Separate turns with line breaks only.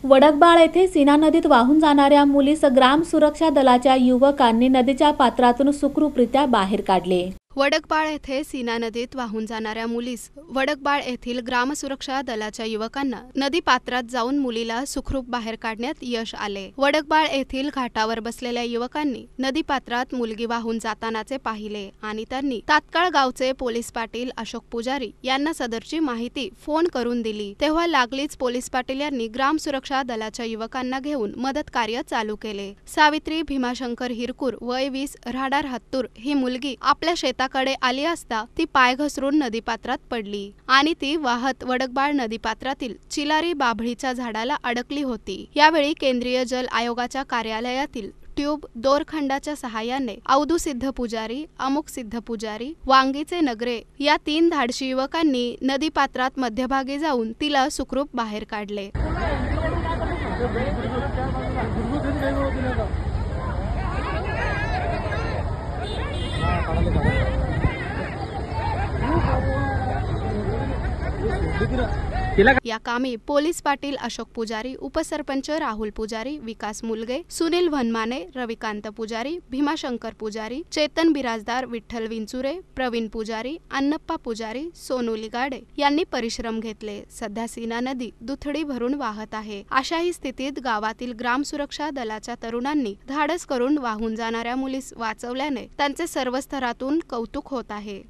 वडकबाळ येथे सीना नदीत वाहून जाणाऱ्या मुलीस ग्राम सुरक्षा दलाच्या युवकांनी नदीच्या पात्रातून सुखरूपरित्या बाहेर काढले।
वडकबाळ येथे सीना नदीत वाहून जाणाऱ्या मुलीस वडकबाळ येथील ग्रामसुरक्षा दलाच्या युवकांना नदी पात्रात जाऊन मुलीला सुखरूप बाहेर काढण्यात यश आले। वडकबाळ येथील घाटावर बसलेल्या युवकांनी नदी पात्रात मुलगी वाहून जातानाचे पाहिले आणि त्यांनी तात्काळ गावचे पोलीस पाटील अशोक पुजारी यांना सदरची माहिती फोन करून दिली। तेव्हा लागलीच पोलीस पाटील यांनी ग्रामसुरक्षा दलाच्या युवकांना घेऊन मदत कार्य चालू केले। सावित्री भीमाशंकर हिरकूर वय 20 राहणार हत्तूर ही मुलगी आपल्या शेताकडे आली असता ती पाय घसरून नदीपात्रात पडली आणि ती वाहत वडकबाळ नदीपात्रातील चिलारी बाभळीच्या झाडाला अडकली होती। यावेळी केंद्रीय जल आयोगाच्या कार्यालयातील ट्यूब दोरखंडाच्या सहाय्याने अवधू सिद्ध पुजारी, अमुक सिद्ध पुजारी, वांगीचे नगरे या 3 धाडशी युवकांनी नदीपात्रात मध्यभागी जाऊन तिला सुखरूप बाहेर काढले। या कामी पोलीस पाटील अशोक पुजारी, उपसरपंच राहुल पुजारी, विकास मुलगे, सुनील वनमाने, रविकांत पुजारी, भीमाशंकर पुजारी, चेतन बिराजदार, विठ्ठल विंचुरे, प्रवीण पुजारी, अन्नप्पा पुजारी, सोनू लिगाडे यांनी परिश्रम घेतले। सध्या सीना नदी दुथडी भरून वाहत आहे। अशाही स्थितीत गावातील ग्रामसुरक्षा दलाच्या तरुणांनी धाडस करून वाहून जाणाऱ्या मुलीस वाचवल्याने त्यांचे सर्व स्तरातून कौतुक होत आहे।